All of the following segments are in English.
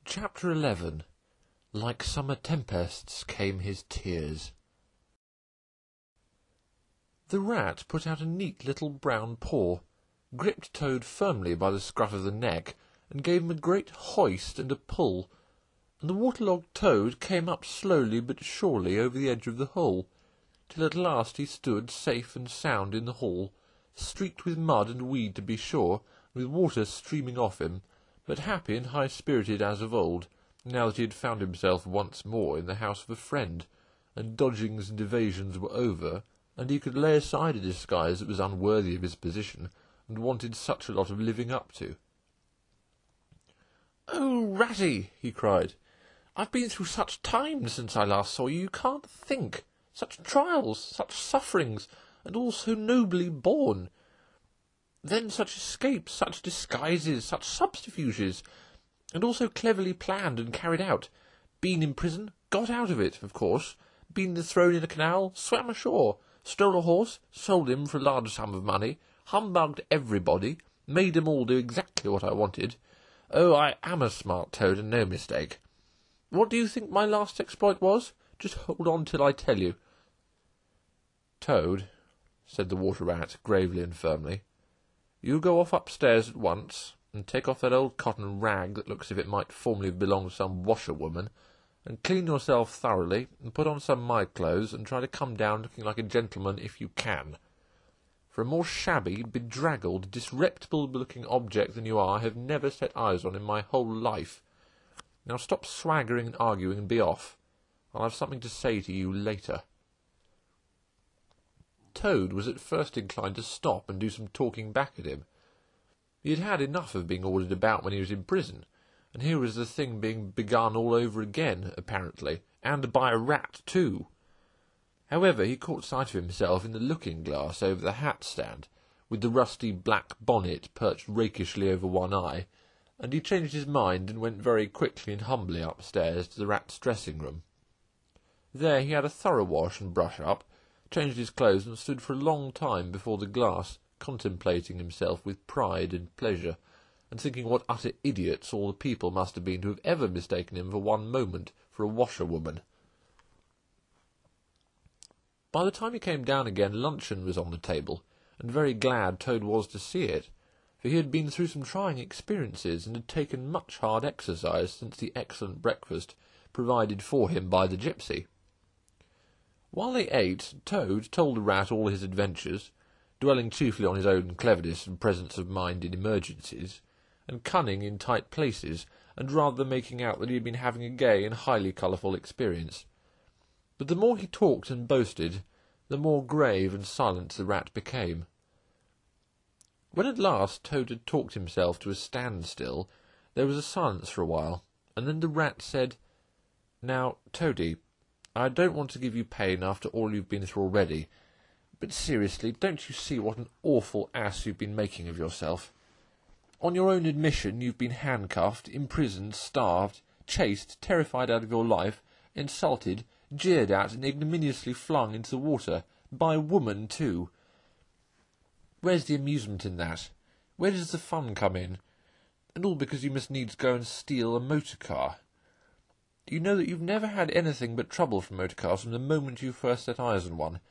Chapter 11. Like summer tempests came his tears. The rat put out a neat little brown paw, gripped Toad firmly by the scruff of the neck, and gave him a great hoist and a pull, and the waterlogged Toad came up slowly but surely over the edge of the hole, till at last he stood safe and sound in the hall, streaked with mud and weed to be sure, with water streaming off him, but happy and high-spirited as of old, now that he had found himself once more in the house of a friend, and dodgings and evasions were over, and he could lay aside a disguise that was unworthy of his position, and wanted such a lot of living up to. "Oh, Ratty," he cried, "I've been through such times since I last saw you, you can't think. Such trials, such sufferings, and all so nobly borne. Then such escapes, such disguises, such subterfuges, and all so cleverly planned and carried out. Been in prison, got out of it, of course, been thrown in a canal, swam ashore, stole a horse, sold him for a large sum of money, humbugged everybody, made 'em all do exactly what I wanted. Oh, I am a smart Toad, and no mistake. What do you think my last exploit was? Just hold on till I tell you." "Toad," said the Water-Rat, gravely and firmly, "you go off upstairs at once, and take off that old cotton rag that looks as if it might formerly have belonged to some washerwoman, and clean yourself thoroughly, and put on some of my clothes, and try to come down looking like a gentleman if you can. For a more shabby, bedraggled, disreputable-looking object than you are I have never set eyes on in my whole life. Now stop swaggering and arguing and be off. I'll have something to say to you later." Toad was at first inclined to stop and do some talking back at him. He had had enough of being ordered about when he was in prison, and here was the thing being begun all over again, apparently, and by a rat too. However, he caught sight of himself in the looking-glass over the hat-stand, with the rusty black bonnet perched rakishly over one eye, and he changed his mind and went very quickly and humbly upstairs to the rat's dressing-room. There he had a thorough wash and brush-up, changed his clothes, and stood for a long time before the glass, contemplating himself with pride and pleasure, and thinking what utter idiots all the people must have been to have ever mistaken him for one moment for a washerwoman. By the time he came down again, luncheon was on the table, and very glad Toad was to see it, for he had been through some trying experiences, and had taken much hard exercise since the excellent breakfast provided for him by the gipsy. While they ate, Toad told the rat all his adventures, dwelling chiefly on his own cleverness and presence of mind in emergencies, and cunning in tight places, and rather making out that he had been having a gay and highly colourful experience. But the more he talked and boasted, the more grave and silent the rat became. When at last Toad had talked himself to a standstill, there was a silence for a while, and then the rat said, "Now, Toady, I don't want to give you pain after all you've been through already, but seriously, don't you see what an awful ass you've been making of yourself? On your own admission, you've been handcuffed, imprisoned, starved, chased, terrified out of your life, insulted, jeered at, and ignominiously flung into the water, by a woman, too. Where's the amusement in that? Where does the fun come in? And all because you must needs go and steal a motor-car. You know that you've never had anything but trouble from motor-cars from the moment you first set eyes on one,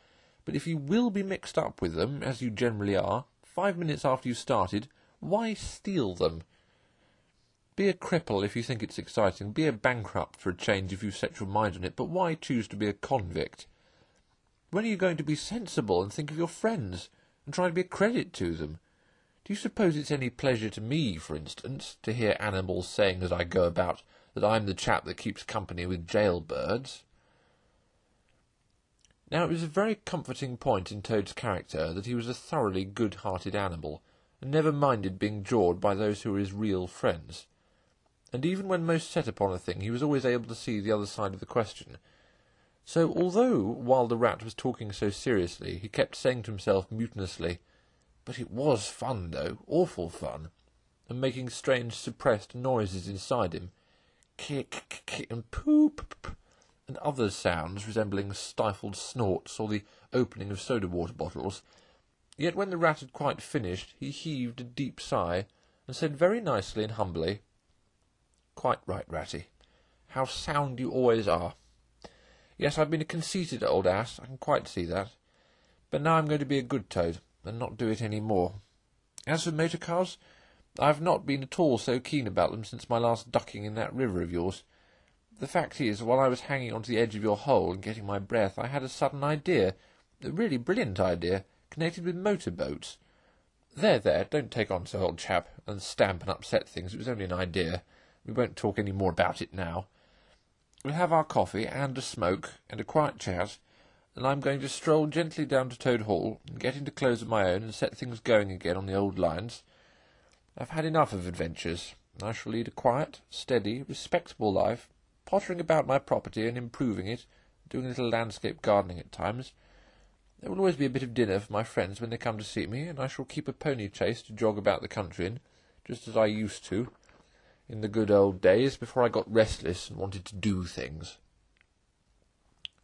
but if you will be mixed up with them, as you generally are, 5 minutes after you started, why steal them? Be a cripple if you think it's exciting, be a bankrupt for a change if you've set your mind on it, but why choose to be a convict? When are you going to be sensible and think of your friends, and try to be a credit to them? Do you suppose it's any pleasure to me, for instance, to hear animals saying as I go about that I'm the chap that keeps company with jail-birds?" Now, it was a very comforting point in Toad's character that he was a thoroughly good-hearted animal, and never minded being jawed by those who were his real friends. And even when most set upon a thing, he was always able to see the other side of the question. So, although, while the rat was talking so seriously, he kept saying to himself mutinously, "But it was fun, though, awful fun," and making strange suppressed noises inside him, kick, kick, and poop, and other sounds resembling stifled snorts or the opening of soda-water bottles, yet when the rat had quite finished, he heaved a deep sigh, and said very nicely and humbly, Quite right, Ratty. How sound you always are. Yes, I've been a conceited old ass, I can quite see that. But now I'm going to be a good Toad, and not do it any more. As for motor cars, I've not been at all so keen about them since my last ducking in that river of yours. The fact is, while I was hanging on to the edge of your hole and getting my breath, I had a sudden idea, a really brilliant idea, connected with motor boats. There, don't take on so, old chap, and stamp and upset things. It was only an idea. We won't talk any more about it now. We'll have our coffee and a smoke and a quiet chat, and I'm going to stroll gently down to Toad Hall and get into clothes of my own and set things going again on the old lines. I've had enough of adventures. I shall lead a quiet, steady, respectable life, pottering about my property and improving it, doing a little landscape gardening at times. There will always be a bit of dinner for my friends when they come to see me, and I shall keep a pony chaise to jog about the country in, just as I used to, in the good old days, before I got restless and wanted to do things.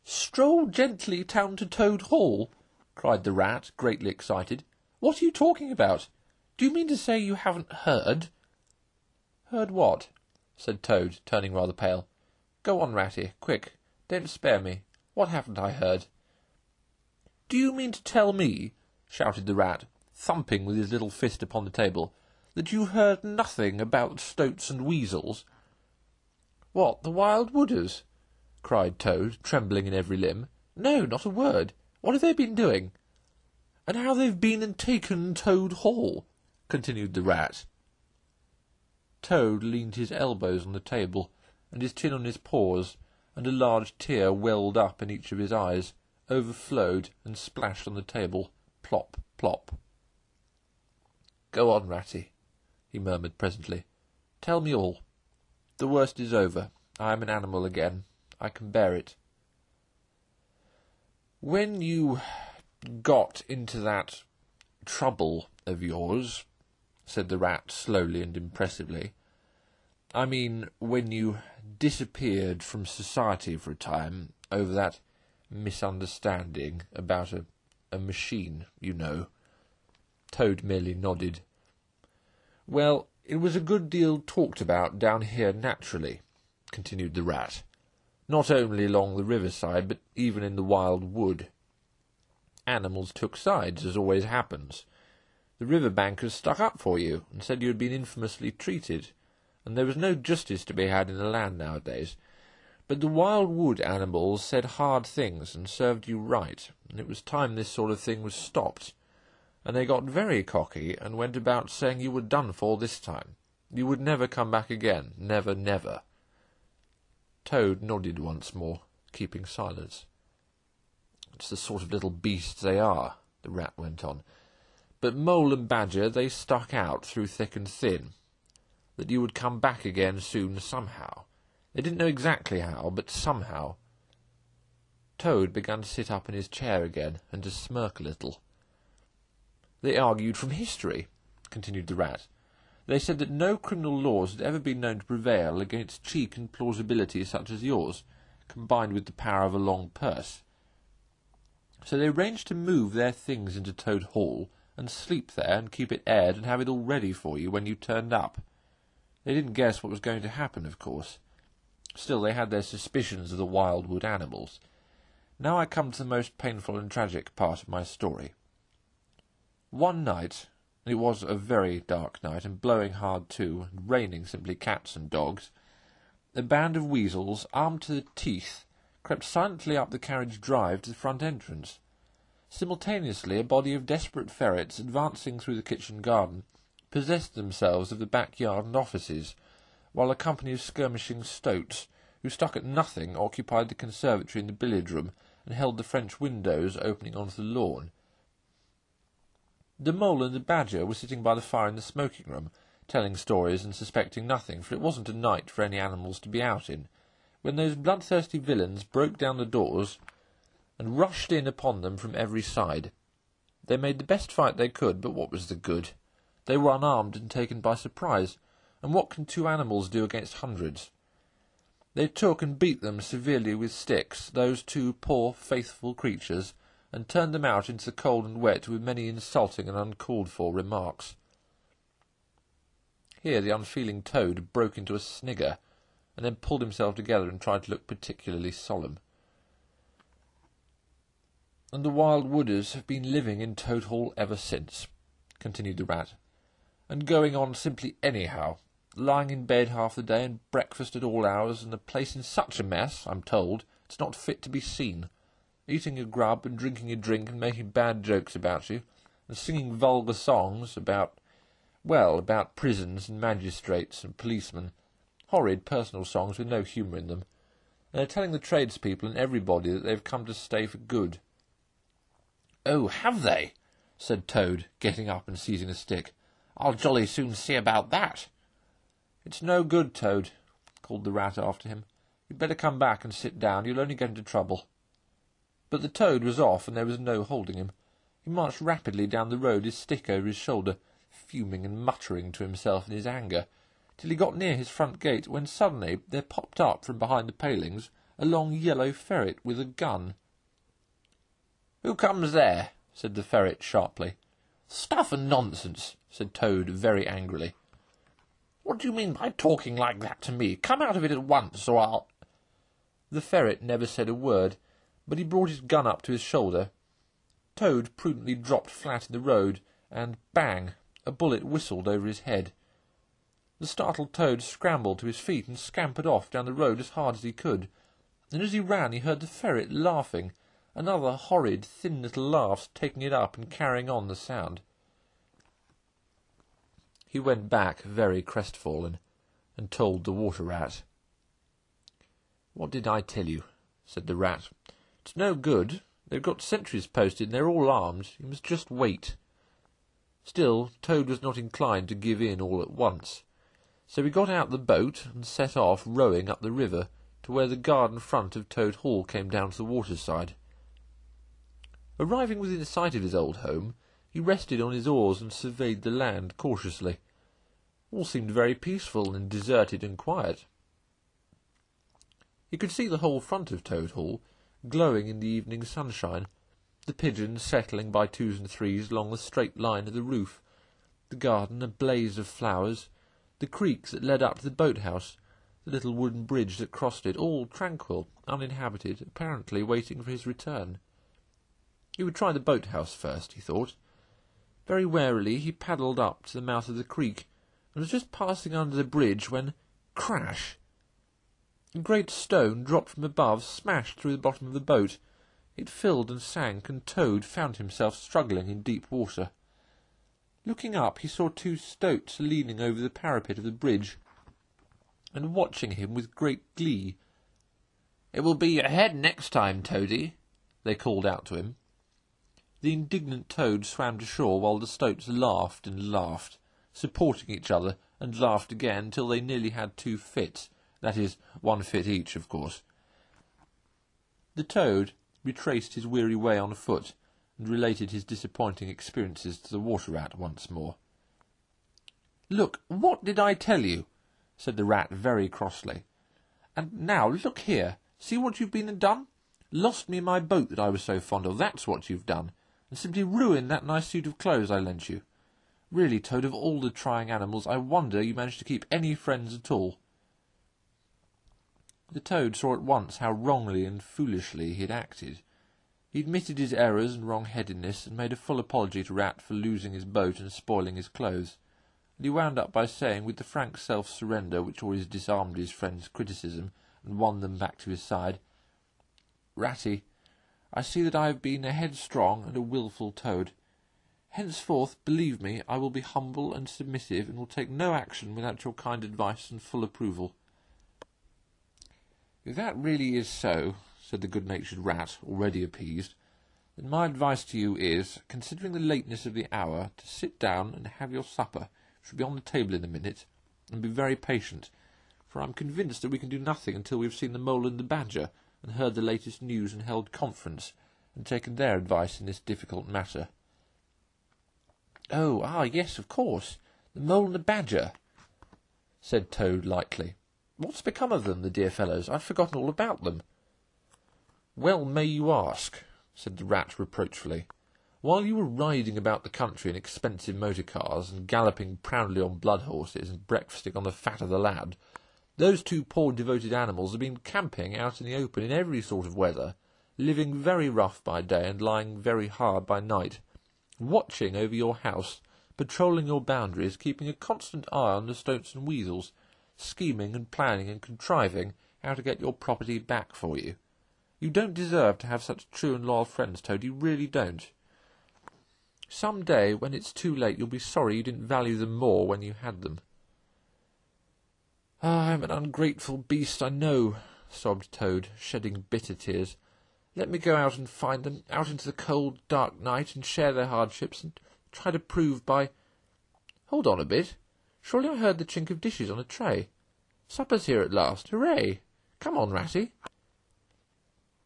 "Stroll gently down to Toad Hall," cried the Rat, greatly excited. "What are you talking about? Do you mean to say you haven't heard?" "Heard what?" said Toad, turning rather pale. "Go on, Ratty, quick, don't spare me. What haven't I heard?" "Do you mean to tell me," shouted the Rat, thumping with his little fist upon the table, "that you heard nothing about stoats and weasels?" "What, the wild wooders?" cried Toad, trembling in every limb. "No, not a word. What have they been doing?" "And how they've been and taken Toad Hall," continued the Rat. Toad leaned his elbows on the table, and his chin on his paws, and a large tear welled up in each of his eyes, overflowed and splashed on the table, plop, plop. "Go on, Ratty," he murmured presently. "Tell me all. The worst is over. I am an animal again. I can bear it." "When you got into that trouble of yours," said the Rat slowly and impressively, "I mean, when you disappeared from society for a time over that misunderstanding about a machine, you know." Toad merely nodded. "Well, it was a good deal talked about down here naturally," continued the Rat. "Not only along the riverside, but even in the wild wood. Animals took sides, as always happens. The river bankers stuck up for you, and said you had been infamously treated, and there was no justice to be had in the land nowadays. But the wild wood animals said hard things, and served you right, and it was time this sort of thing was stopped. And they got very cocky, and went about saying you were done for this time. You would never come back again, never, never." Toad nodded once more, keeping silence. "It's the sort of little beasts they are," the Rat went on. "But Mole and Badger, they stuck out through thick and thin, that you would come back again soon somehow. They didn't know exactly how, but somehow." Toad began to sit up in his chair again, and to smirk a little. "They argued from history," continued the Rat. "They said that no criminal laws had ever been known to prevail against cheek and plausibility such as yours, combined with the power of a long purse. So they arranged to move their things into Toad Hall, and sleep there, and keep it aired, and have it all ready for you when you turned up. They didn't guess what was going to happen, of course. Still, they had their suspicions of the wild wood animals. Now I come to the most painful and tragic part of my story. One night, and it was a very dark night, and blowing hard too, and raining simply cats and dogs, a band of weasels, armed to the teeth, crept silently up the carriage drive to the front entrance. Simultaneously, a body of desperate ferrets, advancing through the kitchen garden, possessed themselves of the backyard and offices, while a company of skirmishing stoats, who stuck at nothing, occupied the conservatory and the billiard-room, and held the French windows opening onto the lawn. The Mole and the Badger were sitting by the fire in the smoking-room, telling stories and suspecting nothing, for it wasn't a night for any animals to be out in, when those bloodthirsty villains broke down the doors and rushed in upon them from every side. They made the best fight they could, but what was the good? They were unarmed and taken by surprise, and what can two animals do against hundreds? They took and beat them severely with sticks, those two poor, faithful creatures, and turned them out into the cold and wet with many insulting and uncalled-for remarks. Here the unfeeling Toad broke into a snigger, and then pulled himself together and tried to look particularly solemn. "And the Wild Wooders have been living in Toad Hall ever since," continued the Rat, "and going on simply anyhow, lying in bed half the day and breakfast at all hours, and the place in such a mess, I'm told, it's not fit to be seen, eating your grub and drinking your drink and making bad jokes about you, and singing vulgar songs about prisons and magistrates and policemen, horrid personal songs with no humour in them, and they're telling the tradespeople and everybody that they've come to stay for good." "Oh, have they?" said Toad, getting up and seizing a stick. "I'll jolly soon see about that." "It's no good, Toad," called the Rat after him. "You'd better come back and sit down. You'll only get into trouble." But the Toad was off, and there was no holding him. He marched rapidly down the road, his stick over his shoulder, fuming and muttering to himself in his anger, till he got near his front gate, when suddenly there popped up from behind the palings a long yellow ferret with a gun. "Who comes there?" said the ferret sharply. "Stuff and nonsense," said Toad very angrily. "What do you mean by talking like that to me? Come out of it at once, or I'll—" The ferret never said a word, but he brought his gun up to his shoulder. Toad prudently dropped flat in the road, and bang! A bullet whistled over his head. The startled Toad scrambled to his feet and scampered off down the road as hard as he could, and as he ran he heard the ferret laughing, another horrid, thin little laugh taking it up and carrying on the sound. He went back very crestfallen, and told the Water Rat. "What did I tell you?" said the Rat. "It's no good. They've got sentries posted, and they're all armed. You must just wait." Still, Toad was not inclined to give in all at once, so he got out the boat and set off rowing up the river to where the garden front of Toad Hall came down to the waterside. Arriving within sight of his old home, he rested on his oars and surveyed the land cautiously. All seemed very peaceful and deserted and quiet. He could see the whole front of Toad Hall, glowing in the evening sunshine, the pigeons settling by twos and threes along the straight line of the roof, the garden a blaze of flowers, the creek that led up to the boat-house, the little wooden bridge that crossed it, all tranquil, uninhabited, apparently waiting for his return. He would try the boat-house first, he thought. Very warily he paddled up to the mouth of the creek, and was just passing under the bridge when, crash! A great stone dropped from above, smashed through the bottom of the boat. It filled and sank, and Toad found himself struggling in deep water. Looking up, he saw two stoats leaning over the parapet of the bridge, and watching him with great glee. "It will be your head next time, Toady," they called out to him. The indignant Toad swam to shore while the stoats laughed and laughed, supporting each other, and laughed again till they nearly had two fits, that is, one fit each, of course. The Toad retraced his weary way on foot, and related his disappointing experiences to the Water Rat once more. "Look, what did I tell you?" said the Rat very crossly. "And now, look here, see what you've been and done? Lost me my boat that I was so fond of, that's what you've done, and simply ruined that nice suit of clothes I lent you. Really, Toad, of all the trying animals, I wonder you managed to keep any friends at all." The Toad saw at once how wrongly and foolishly he had acted. He admitted his errors and wrong-headedness, and made a full apology to Rat for losing his boat and spoiling his clothes, and he wound up by saying, with the frank self-surrender which always disarmed his friend's criticism and won them back to his side, "Ratty, I see that I have been a headstrong and a wilful Toad. Henceforth, believe me, I will be humble and submissive, and will take no action without your kind advice and full approval." "If that really is so," said the good-natured Rat, already appeased, "then my advice to you is, considering the lateness of the hour, to sit down and have your supper, which will be on the table in a minute, and be very patient, for I am convinced that we can do nothing until we have seen the Mole and the Badger, and heard the latest news and held conference, and taken their advice in this difficult matter." Yes, of course, the Mole and the Badger," said Toad lightly. "What's become of them, the dear fellows? I've forgotten all about them." "Well may you ask," said the Rat reproachfully. While you were riding about the country in expensive motor cars and galloping proudly on blood horses and breakfasting on the fat of the land, those two poor devoted animals have been camping out in the open in every sort of weather, living very rough by day and lying very hard by night, watching over your house, patrolling your boundaries, keeping a constant eye on the stoats and weasels, scheming and planning and contriving how to get your property back for you. You don't deserve to have such true and loyal friends, Toad, you really don't. Some day, when it's too late, you'll be sorry you didn't value them more when you had them. "Ah, I'm an ungrateful beast, I know," sobbed Toad, shedding bitter tears. "Let me go out and find them, out into the cold, dark night, and share their hardships, and try to prove by— Hold on a bit. Surely I heard the chink of dishes on a tray. Supper's here at last. Hooray! Come on, Ratty."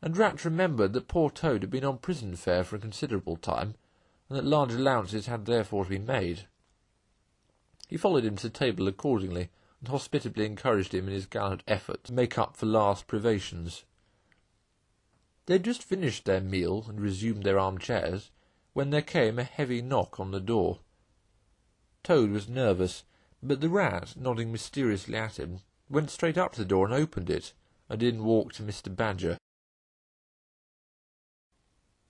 And Rat remembered that poor Toad had been on prison fare for a considerable time, and that large allowances had therefore to be made. He followed him to the table accordingly, and hospitably encouraged him in his gallant effort to make up for last privations. They had just finished their meal and resumed their armchairs, when there came a heavy knock on the door. Toad was nervous, but the Rat, nodding mysteriously at him, went straight up to the door and opened it, and in walked Mr. Badger.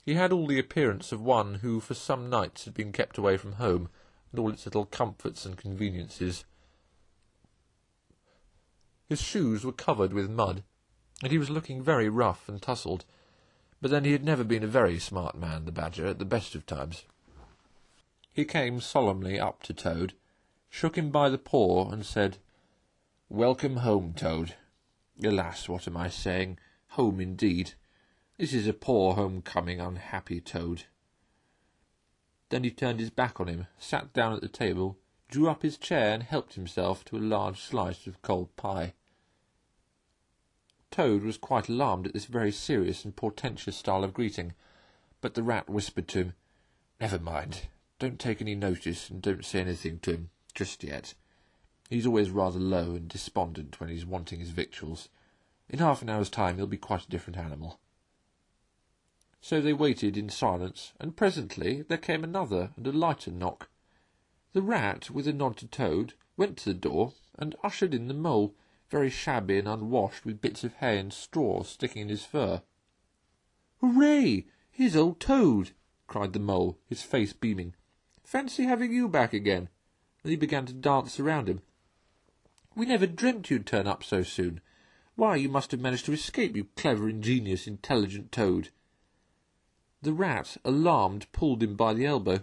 He had all the appearance of one who for some nights had been kept away from home and all its little comforts and conveniences. His shoes were covered with mud, and he was looking very rough and tousled, but then he had never been a very smart man, the Badger, at the best of times. He came solemnly up to Toad, shook him by the paw, and said, "Welcome home, Toad. Alas, what am I saying? Home indeed. This is a poor home-coming, unhappy Toad." Then he turned his back on him, sat down at the table, drew up his chair, and helped himself to a large slice of cold pie. Toad was quite alarmed at this very serious and portentous style of greeting, but the Rat whispered to him, "Never mind. Don't take any notice, and don't say anything to him just yet. He's always rather low and despondent when he's wanting his victuals. In half an hour's time he'll be quite a different animal." So they waited in silence, and presently there came another and a lighter knock. The Rat, with a nod to Toad, went to the door and ushered in the Mole, very shabby and unwashed, with bits of hay and straw sticking in his fur. "Hooray! Here's old Toad!" cried the Mole, his face beaming. "Fancy having you back again!" And he began to dance around him. "We never dreamt you'd turn up so soon. Why, you must have managed to escape, you clever, ingenious, intelligent Toad." The Rat, alarmed, pulled him by the elbow,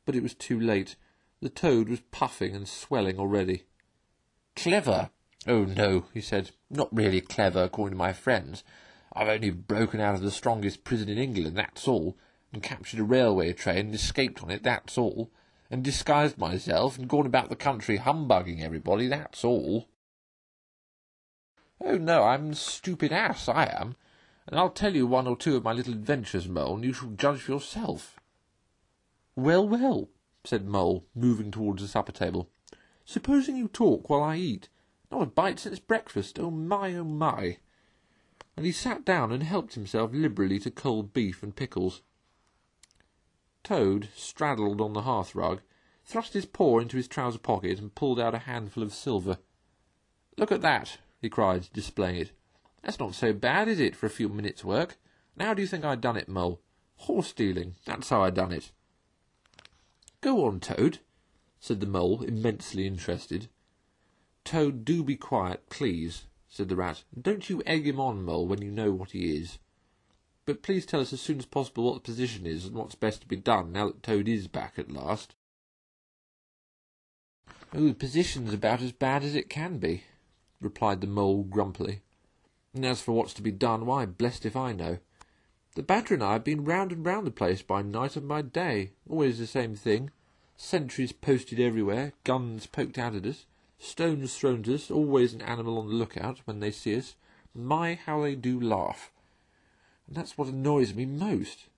but it was too late. The Toad was puffing and swelling already. "Clever? Oh, no," he said. "Not really clever, according to my friends. I've only broken out of the strongest prison in England, that's all, and captured a railway train and escaped on it, that's all, and disguised myself and gone about the country humbugging everybody, that's all." "Oh, no, I'm a stupid ass, I am. And I'll tell you one or two of my little adventures, Mole, and you shall judge for yourself." "Well, well," said Mole, moving towards the supper table. "Supposing you talk while I eat. Not a bite since breakfast. Oh, my, oh, my." And he sat down and helped himself liberally to cold beef and pickles. Toad, straddled on the hearth-rug, thrust his paw into his trouser pocket and pulled out a handful of silver. "Look at that," he cried, displaying it. "That's not so bad, is it, for a few minutes' work? And how do you think I done it, Mole? Horse-stealing, that's how I done it." "Go on, Toad," said the Mole, immensely interested. "Toad, do be quiet, please," said the Rat. "Don't you egg him on, Mole, when you know what he is. But please tell us as soon as possible what the position is and what's best to be done now that Toad is back at last." "Oh, the position's about as bad as it can be," replied the Mole grumpily. "And as for what's to be done, why, blessed if I know. The Badger and I have been round and round the place by night and by day, always the same thing. Sentries posted everywhere, guns poked out at us, stones thrown at us, always an animal on the lookout when they see us. My, how they do laugh! And that's what annoys me most."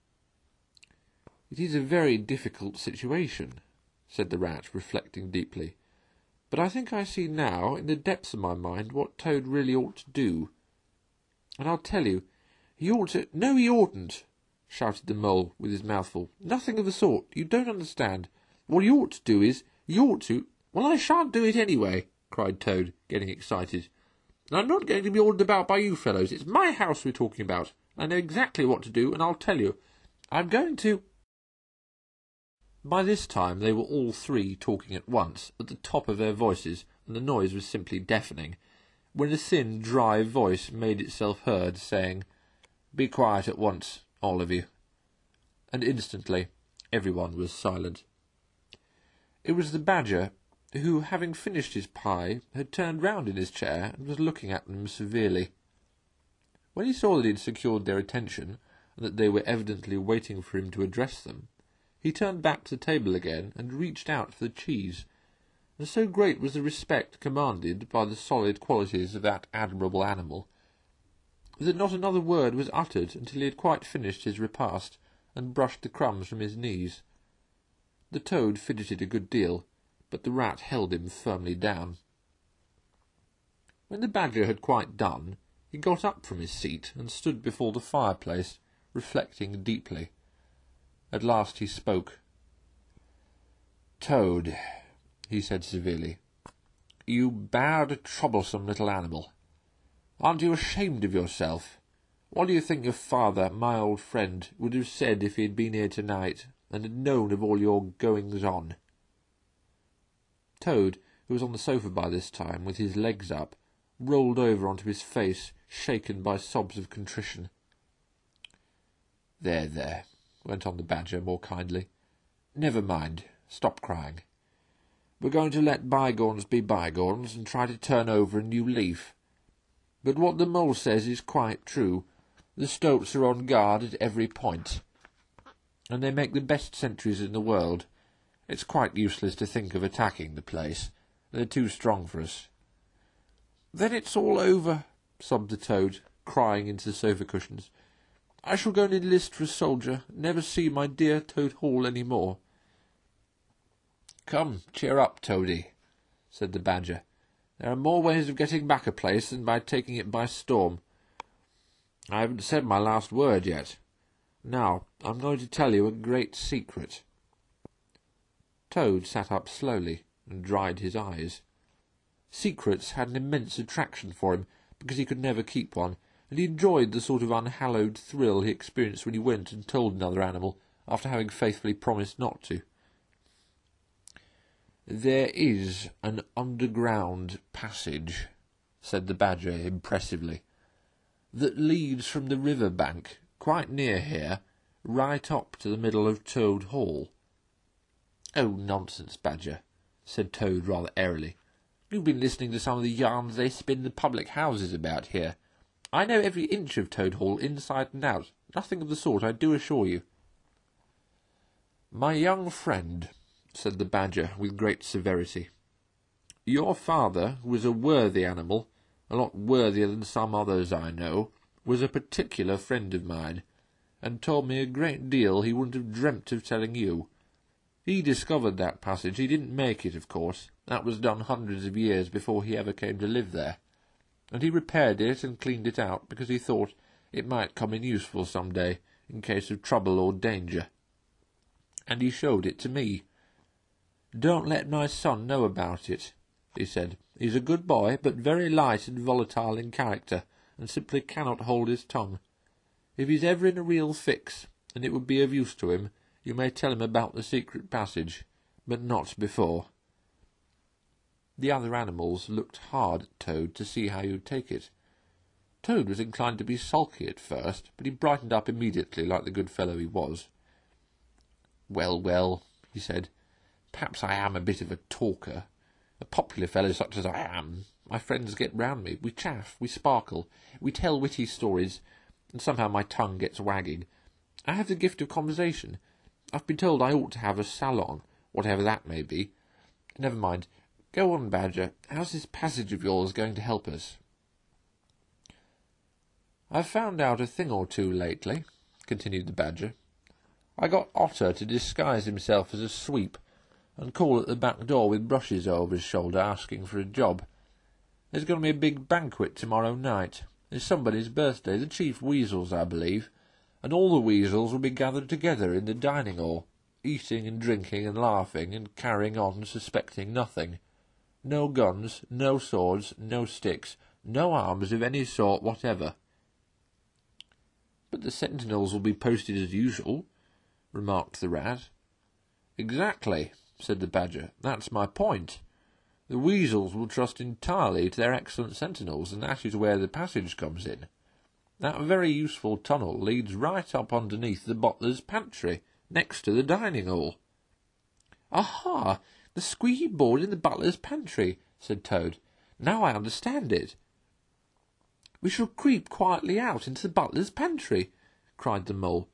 "It is a very difficult situation," said the Rat, reflecting deeply. "But I think I see now, in the depths of my mind, what Toad really ought to do. And I'll tell you, he ought to— No, he oughtn't," shouted the Mole, with his mouth full. "Nothing of the sort. You don't understand. What you ought to do is, you ought to—" "Well, I shan't do it anyway," cried Toad, getting excited. "And I'm not going to be ordered about by you fellows. It's my house we're talking about. I know exactly what to do, and I'll tell you. I'm going to—" By this time they were all three talking at once, at the top of their voices, and the noise was simply deafening, when a thin, dry voice made itself heard, saying, "Be quiet at once, all of you." And instantly everyone was silent. It was the Badger, who, having finished his pie, had turned round in his chair and was looking at them severely. When he saw that he had secured their attention, and that they were evidently waiting for him to address them, he turned back to the table again and reached out for the cheese, and so great was the respect commanded by the solid qualities of that admirable animal, that not another word was uttered until he had quite finished his repast and brushed the crumbs from his knees. The Toad fidgeted a good deal, but the Rat held him firmly down. When the Badger had quite done, he got up from his seat and stood before the fireplace, reflecting deeply. At last he spoke. "Toad," he said severely, "you bad, troublesome little animal. Aren't you ashamed of yourself? What do you think your father, my old friend, would have said if he had been here tonight, and had known of all your goings-on?" Toad, who was on the sofa by this time, with his legs up, rolled over onto his face, shaken by sobs of contrition. "There, there," went on the Badger more kindly. "Never mind. Stop crying. We're going to let bygones be bygones, and try to turn over a new leaf. But what the Mole says is quite true. The Stoats are on guard at every point, and they make the best sentries in the world. It's quite useless to think of attacking the place. They're too strong for us." "Then it's all over," sobbed the Toad, crying into the sofa cushions. "I shall go and enlist for a soldier, and never see my dear Toad Hall any more." "Come, cheer up, Toady," said the Badger. "There are more ways of getting back a place than by taking it by storm. I haven't said my last word yet. Now, I'm going to tell you a great secret." Toad sat up slowly and dried his eyes. Secrets had an immense attraction for him, because he could never keep one, and he enjoyed the sort of unhallowed thrill he experienced when he went and told another animal, after having faithfully promised not to. "There is an underground passage," said the Badger impressively, "that leads from the river bank, quite near here, right up to the middle of Toad Hall." "Oh, nonsense, Badger," said Toad rather airily. "You've been listening to some of the yarns they spin in the public houses about here. I know every inch of Toad Hall inside and out. Nothing of the sort, I do assure you." "My young friend," said the Badger with great severity, "your father, who was a worthy animal, a lot worthier than some others I know, was a particular friend of mine, and told me a great deal he wouldn't have dreamt of telling you. He discovered that passage. He didn't make it, of course. That was done hundreds of years before he ever came to live there. And he repaired it and cleaned it out, because he thought it might come in useful some day, in case of trouble or danger. And he showed it to me. 'Don't let my son know about it,' he said. 'He's a good boy, but very light and volatile in character, and simply cannot hold his tongue. If he's ever in a real fix, and it would be of use to him, you may tell him about the secret passage, but not before.' The other animals looked hard at Toad to see how he would take it. Toad was inclined to be sulky at first, but he brightened up immediately, like the good fellow he was. "Well, well," he said, "perhaps I am a bit of a talker. A popular fellow such as I am. My friends get round me. We chaff, we sparkle, we tell witty stories, and somehow my tongue gets wagging. I have the gift of conversation. I've been told I ought to have a salon, whatever that may be. Never mind. Go on, Badger. How's this passage of yours going to help us?" "I've found out a thing or two lately," continued the Badger. "I got Otter to disguise himself as a sweep, and call at the back door with brushes over his shoulder, asking for a job. There's going to be a big banquet tomorrow night. It's somebody's birthday, the Chief Weasel's, I believe, and all the weasels will be gathered together in the dining-hall, eating and drinking and laughing and carrying on, suspecting nothing. No guns, no swords, no sticks, no arms of any sort whatever." "But the sentinels will be posted as usual," remarked the Rat. "Exactly," said the Badger. "That's my point. The weasels will trust entirely to their excellent sentinels, and that is where the passage comes in. That very useful tunnel leads right up underneath the butler's pantry, next to the dining-hall." "Aha! The squeaky board in the butler's pantry," said Toad. "Now I understand it." "We shall creep quietly out into the butler's pantry," cried the Mole.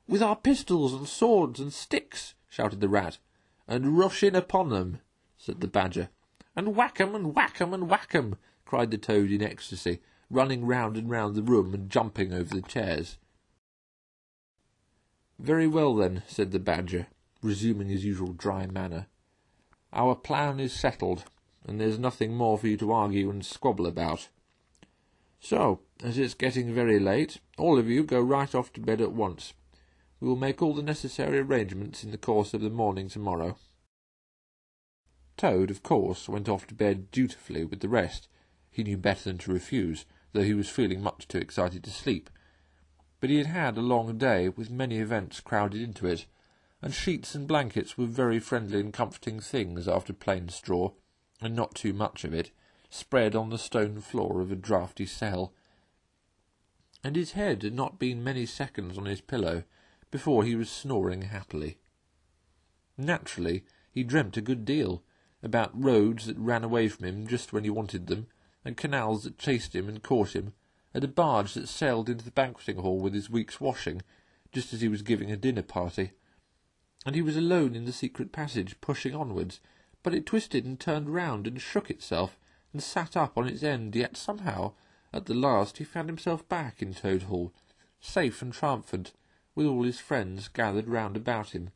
"With our pistols and swords and sticks," shouted the Rat. "And rush in upon them," said the Badger. "And whack 'em, and whack 'em, and whack 'em," cried the Toad in ecstasy, running round and round the room and jumping over the chairs. "Very well, then," said the Badger, resuming his usual dry manner. "Our plan is settled, and there's nothing more for you to argue and squabble about. So, as it's getting very late, all of you go right off to bed at once. We will make all the necessary arrangements in the course of the morning tomorrow." Toad, of course, went off to bed dutifully with the rest. He knew better than to refuse, though he was feeling much too excited to sleep. But he had had a long day, with many events crowded into it, and sheets and blankets were very friendly and comforting things after plain straw, and not too much of it, spread on the stone floor of a draughty cell. And his head had not been many seconds on his pillow before he was snoring happily. Naturally, he dreamt a good deal, about roads that ran away from him just when he wanted them, and canals that chased him and caught him, and a barge that sailed into the banqueting hall with his week's washing, just as he was giving a dinner party. And he was alone in the secret passage, pushing onwards, but it twisted and turned round and shook itself, and sat up on its end, yet somehow, at the last, he found himself back in Toad Hall, safe and triumphant, with all his friends gathered round about him,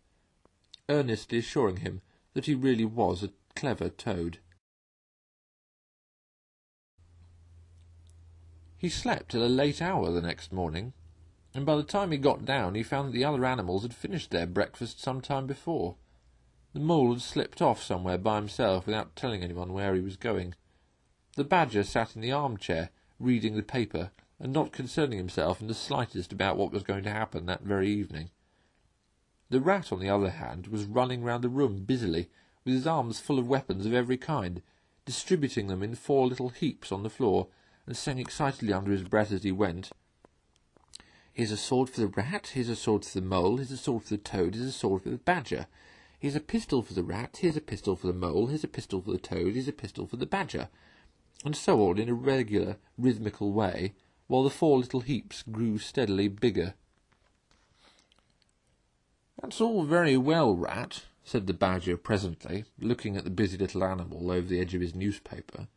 earnestly assuring him that he really was a clever toad. He slept till a late hour the next morning, and by the time he got down he found that the other animals had finished their breakfast some time before. The Mole had slipped off somewhere by himself without telling anyone where he was going. The Badger sat in the armchair, reading the paper, and not concerning himself in the slightest about what was going to happen that very evening. The Rat, on the other hand, was running round the room busily, with his arms full of weapons of every kind, distributing them in 4 little heaps on the floor, and saying excitedly under his breath as he went, "Here's a sword for the Rat, here's a sword for the Mole, here's a sword for the Toad, here's a sword for the Badger. Here's a pistol for the Rat, here's a pistol for the Mole, here's a pistol for the Toad, here's a pistol for the Badger," and so on in a regular, rhythmical way, while the 4 little heaps grew steadily bigger. "That's all very well, Rat," said the Badger presently, looking at the busy little animal over the edge of his newspaper.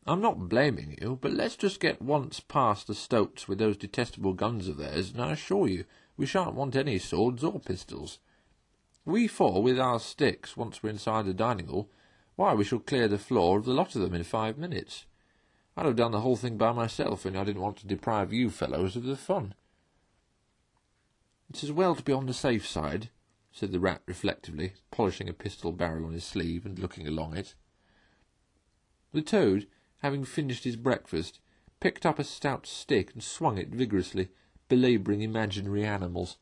"I'm not blaming you, but let's just get once past the Stoats with those detestable guns of theirs, and I assure you we shan't want any swords or pistols. We 4, with our sticks, once we're inside the dining-hall, why, we shall clear the floor of the lot of them in 5 minutes. I'd have done the whole thing by myself, and I didn't want to deprive you fellows of the fun." "It's as well to be on the safe side," said the Rat reflectively, polishing a pistol barrel on his sleeve and looking along it. The Toad, having finished his breakfast, picked up a stout stick and swung it vigorously, belabouring imaginary animals.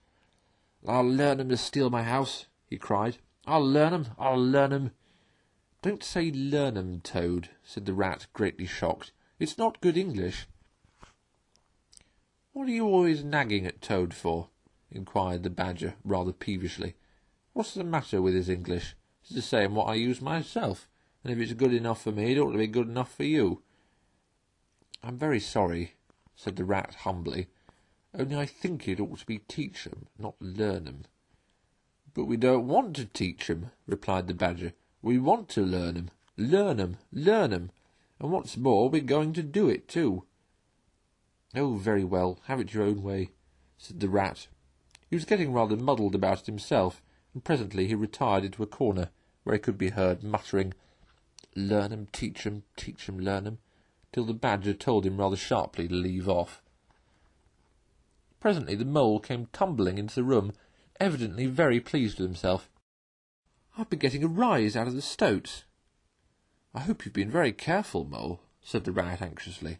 "I'll learn 'em to steal my house," he cried. "I'll learn 'em, I'll learn 'em." "Don't say learn 'em, Toad," said the Rat, greatly shocked. "It's not good English." "What are you always nagging at Toad for?" inquired the Badger, rather peevishly. "What's the matter with his English? It's the same what I use myself, and if it's good enough for me, it ought to be good enough for you." "I'm very sorry," said the Rat humbly. "Only I think it ought to be teach 'em, not learn 'em." "But we don't want to teach 'em," replied the Badger. "We want to learn 'em. Learn 'em, learn 'em. And what's more, we're going to do it too." "Oh, very well, have it your own way," said the Rat. He was getting rather muddled about it himself, and presently he retired into a corner, where he could be heard muttering, "Learn 'em, teach 'em, learn 'em," till the Badger told him rather sharply to leave off. Presently the Mole came tumbling into the room, evidently very pleased with himself. "I've been getting a rise out of the stoats." "I hope you've been very careful, Mole," said the Rat anxiously.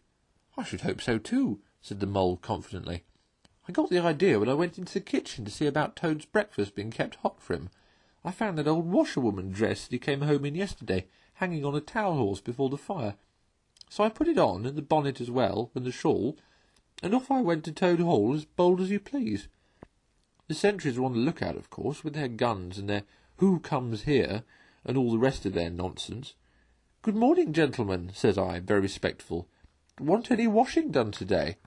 "I should hope so too," said the Mole confidently. "I got the idea when I went into the kitchen to see about Toad's breakfast being kept hot for him. I found that old washerwoman dress that he came home in yesterday, hanging on a towel horse before the fire. So I put it on, and the bonnet as well, and the shawl, and off I went to Toad Hall as bold as you please. The sentries were on the lookout, of course, with their guns and their 'Who comes here?' and all the rest of their nonsense. 'Good morning, gentlemen,' says I, very respectful. 'Want any washing done to-day?'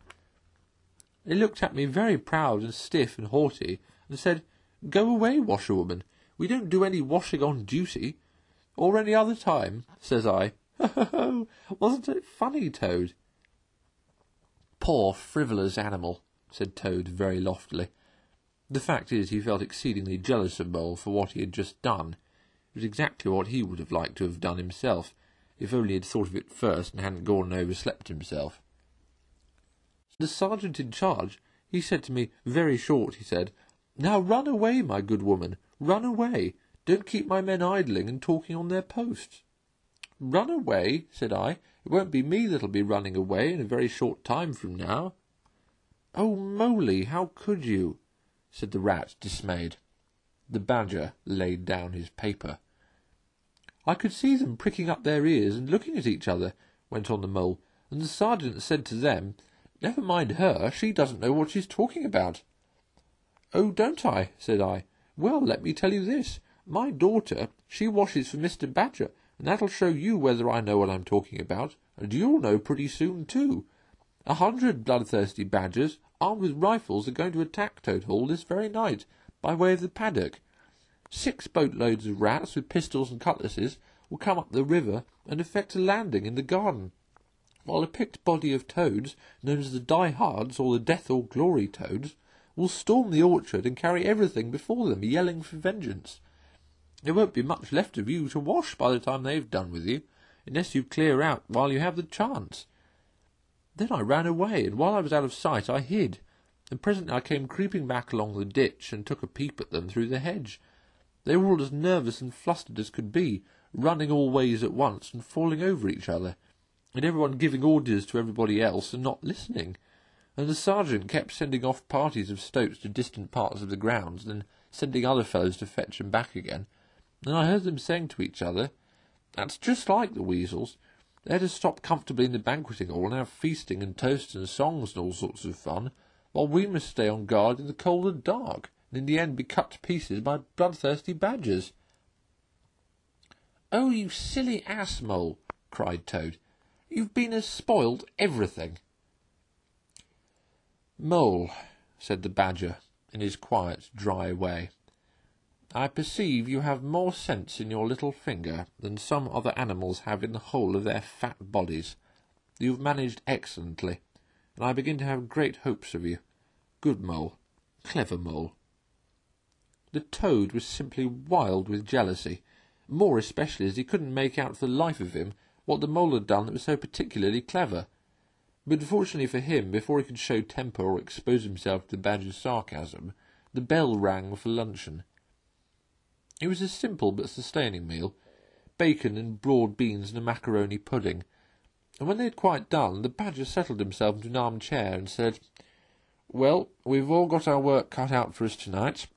They looked at me very proud and stiff and haughty, and said, 'Go away, washerwoman. We don't do any washing on duty.' 'Or any other time,' says I. Ho! Wasn't it funny, Toad?" "Poor frivolous animal," said Toad very loftily. The fact is, he felt exceedingly jealous of Mole for what he had just done. It was exactly what he would have liked to have done himself, if only he had thought of it first and hadn't gone and overslept himself. The sergeant in charge, he said to me, very short, he said, "Now run away, my good woman, run away. Don't keep my men idling and talking on their posts." "Run away?" said I. "It won't be me that'll be running away in a very short time from now." "Oh, Moley, how could you?" said the Rat, dismayed. The Badger laid down his paper. "I could see them pricking up their ears and looking at each other," went on the Mole, "and the sergeant said to them, 'Never mind her, she doesn't know what she's talking about.'" "Oh, don't I?" said I. "Well, let me tell you this. My daughter, she washes for Mr. Badger, and that'll show you whether I know what I'm talking about, and you'll know pretty soon too. 100 bloodthirsty badgers, armed with rifles, are going to attack Toad Hall this very night, by way of the paddock. 6 boatloads of rats with pistols and cutlasses will come up the river and effect a landing in the garden, while a picked body of toads, known as the Die-Hards or the Death or Glory Toads, will storm the orchard and carry everything before them, yelling for vengeance. There won't be much left of you to wash by the time they've done with you, unless you clear out while you have the chance." Then I ran away, and while I was out of sight I hid, and presently I came creeping back along the ditch and took a peep at them through the hedge. They were all as nervous and flustered as could be, running all ways at once and falling over each other, and everyone giving orders to everybody else and not listening, and the sergeant kept sending off parties of stoats to distant parts of the grounds, and sending other fellows to fetch them back again, and I heard them saying to each other, "That's just like the weasels. They're to stop comfortably in the banqueting hall and have feasting and toasts and songs and all sorts of fun, while we must stay on guard in the cold and dark, and in the end be cut to pieces by bloodthirsty badgers." "Oh, you silly ass, Mole," cried Toad. "You've been and spoiled everything." "Mole," said the Badger, in his quiet, dry way, "I perceive you have more sense in your little finger than some other animals have in the whole of their fat bodies. You've managed excellently, and I begin to have great hopes of you. Good Mole. Clever Mole." The Toad was simply wild with jealousy, more especially as he couldn't make out for the life of him what the Mole had done that was so particularly clever. But fortunately for him, before he could show temper or expose himself to the Badger's sarcasm, the bell rang for luncheon. It was a simple but sustaining meal, bacon and broad beans and a macaroni pudding, and when they had quite done, the Badger settled himself into an arm-chair and said, "Well, we've all got our work cut out for us tonight,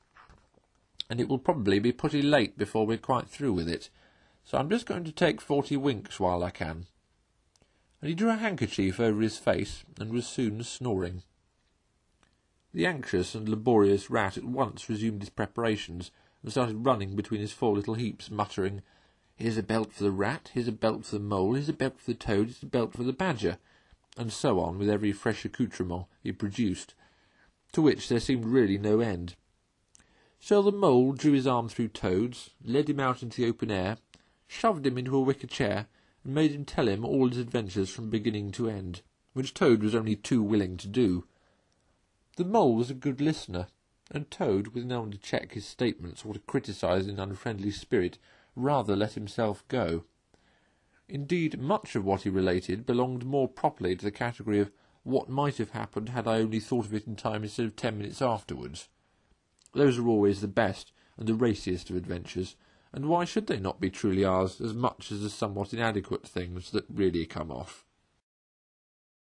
and it will probably be pretty late before we're quite through with it, so I'm just going to take 40 winks while I can." And he drew a handkerchief over his face and was soon snoring. The anxious and laborious Rat at once resumed his preparations, and started running between his 4 little heaps, muttering, "Here's a belt for the Rat, here's a belt for the Mole, here's a belt for the Toad, here's a belt for the Badger," and so on with every fresh accoutrement he produced, to which there seemed really no end. So the Mole drew his arm through Toad's, led him out into the open air, shoved him into a wicker chair, and made him tell him all his adventures from beginning to end, which Toad was only too willing to do. The Mole was a good listener, and Toad, with no one to check his statements or to criticise in an unfriendly spirit, rather let himself go. Indeed, much of what he related belonged more properly to the category of what might have happened had I only thought of it in time instead of 10 minutes afterwards. Those are always the best and the raciest of adventures, and why should they not be truly ours as much as the somewhat inadequate things that really come off?